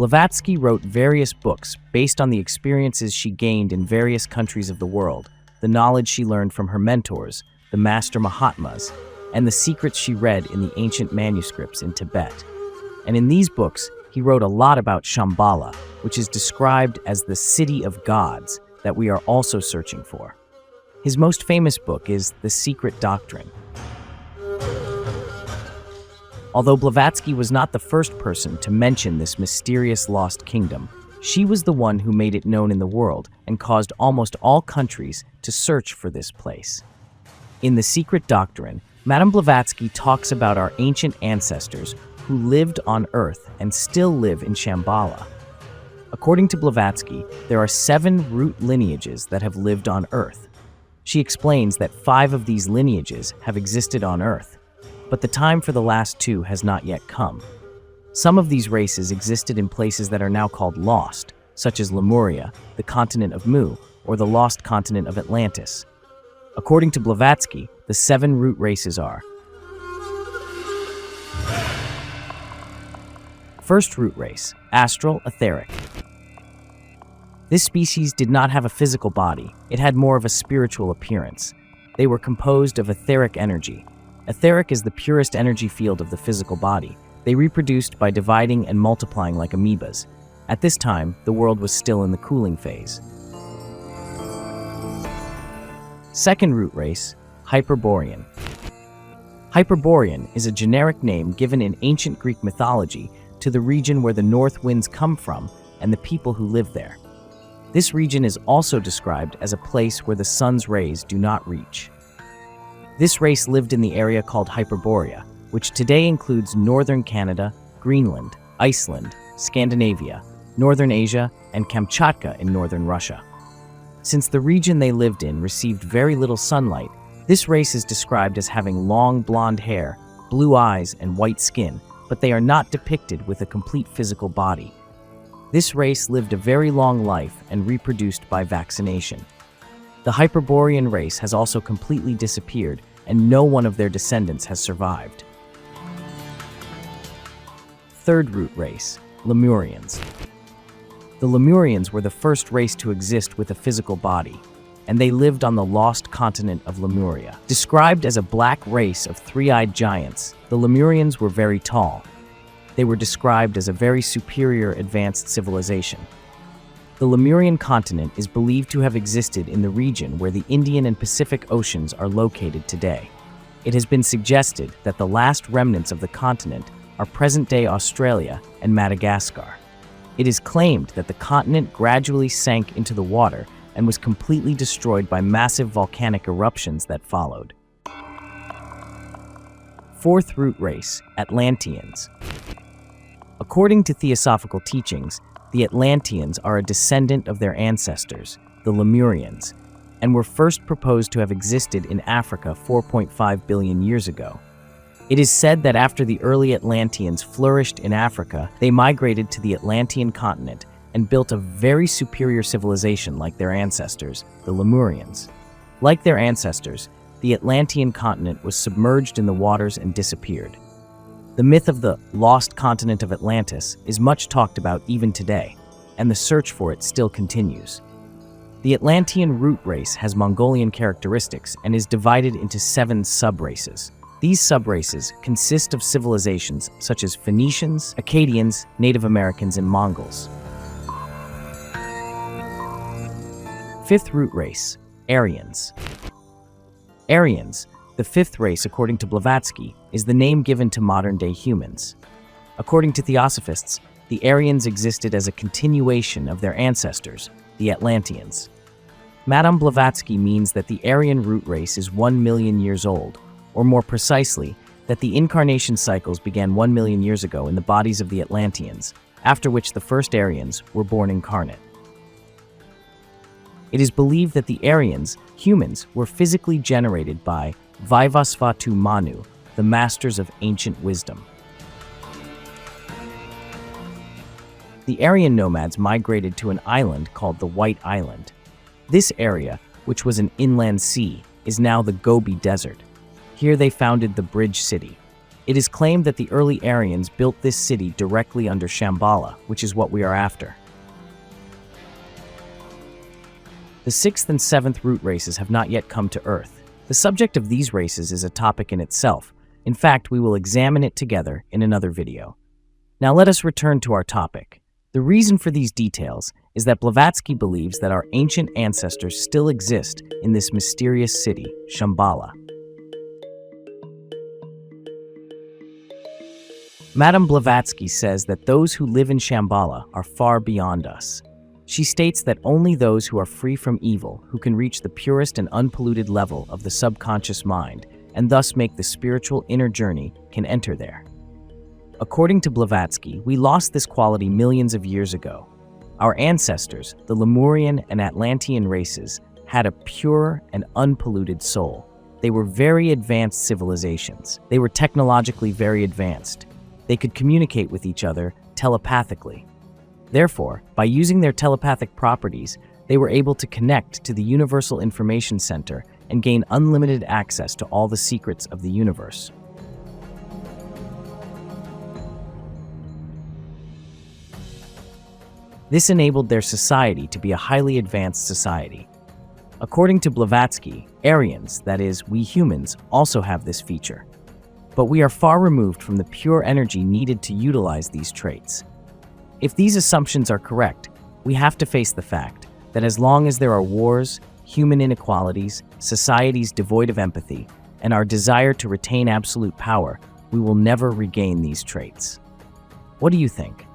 Blavatsky wrote various books based on the experiences she gained in various countries of the world, the knowledge she learned from her mentors, the master Mahatmas, and the secrets she read in the ancient manuscripts in Tibet. And in these books, he wrote a lot about Shambhala, which is described as the city of gods that we are also searching for. His most famous book is The Secret Doctrine. Although Blavatsky was not the first person to mention this mysterious lost kingdom, she was the one who made it known in the world and caused almost all countries to search for this place. In The Secret Doctrine, Madame Blavatsky talks about our ancient ancestors who lived on Earth and still live in Shambhala. According to Blavatsky, there are 7 root lineages that have lived on Earth. She explains that 5 of these lineages have existed on Earth, but the time for the last 2 has not yet come. Some of these races existed in places that are now called lost, such as Lemuria, the continent of Mu, or the lost continent of Atlantis. According to Blavatsky, the 7 root races are: First root race, astral etheric. This species did not have a physical body, it had more of a spiritual appearance. They were composed of etheric energy. Etheric is the purest energy field of the physical body. They reproduced by dividing and multiplying like amoebas. At this time, the world was still in the cooling phase. Second root race, Hyperborean. Hyperborean is a generic name given in ancient Greek mythology to the region where the north winds come from and the people who live there. This region is also described as a place where the sun's rays do not reach. This race lived in the area called Hyperborea, which today includes northern Canada, Greenland, Iceland, Scandinavia, northern Asia, and Kamchatka in northern Russia. Since the region they lived in received very little sunlight, this race is described as having long blonde hair, blue eyes, and white skin, but they are not depicted with a complete physical body. This race lived a very long life and reproduced by vaccination. The Hyperborean race has also completely disappeared, and no one of their descendants has survived. Third root race, Lemurians. The Lemurians were the first race to exist with a physical body, and they lived on the lost continent of Lemuria. Described as a black race of 3-eyed giants, the Lemurians were very tall. They were described as a very superior advanced civilization. The Lemurian continent is believed to have existed in the region where the Indian and Pacific Oceans are located today. It has been suggested that the last remnants of the continent are present-day Australia and Madagascar. It is claimed that the continent gradually sank into the water and was completely destroyed by massive volcanic eruptions that followed. Fourth root race, Atlanteans. According to theosophical teachings, the Atlanteans are a descendant of their ancestors, the Lemurians, and were first proposed to have existed in Africa 4.5 billion years ago. It is said that after the early Atlanteans flourished in Africa, they migrated to the Atlantean continent and built a very superior civilization like their ancestors, the Lemurians. Like their ancestors, the Atlantean continent was submerged in the waters and disappeared. The myth of the lost continent of Atlantis is much talked about even today, and the search for it still continues. The Atlantean root race has Mongolian characteristics and is divided into 7 sub-races. These sub-races consist of civilizations such as Phoenicians, Akkadians, Native Americans, and Mongols. Fifth root race, Aryans. Aryans, the 5th race according to Blavatsky, is the name given to modern-day humans. According to theosophists, the Aryans existed as a continuation of their ancestors, the Atlanteans. Madame Blavatsky means that the Aryan root race is 1 million years old, or more precisely, that the incarnation cycles began 1 million years ago in the bodies of the Atlanteans, after which the first Aryans were born incarnate. It is believed that the Aryans, humans, were physically generated by Vaivasvatu Manu, the masters of ancient wisdom. The Aryan nomads migrated to an island called the White Island. This area, which was an inland sea, is now the Gobi Desert. Here they founded the Bridge City. It is claimed that the early Aryans built this city directly under Shambhala, which is what we are after. The 6th and 7th root races have not yet come to Earth. The subject of these races is a topic in itself. In fact, we will examine it together in another video. Now let us return to our topic. The reason for these details is that Blavatsky believes that our ancient ancestors still exist in this mysterious city, Shambhala. Madame Blavatsky says that those who live in Shambhala are far beyond us. She states that only those who are free from evil, who can reach the purest and unpolluted level of the subconscious mind, and thus make the spiritual inner journey, can enter there. According to Blavatsky, we lost this quality millions of years ago. Our ancestors, the Lemurian and Atlantean races, had a pure and unpolluted soul. They were very advanced civilizations. They were technologically very advanced. They could communicate with each other telepathically. Therefore, by using their telepathic properties, they were able to connect to the Universal Information Center and gain unlimited access to all the secrets of the universe. This enabled their society to be a highly advanced society. According to Blavatsky, Aryans, that is, we humans, also have this feature. But we are far removed from the pure energy needed to utilize these traits. If these assumptions are correct, we have to face the fact that as long as there are wars, human inequalities, societies devoid of empathy, and our desire to retain absolute power, we will never regain these traits. What do you think?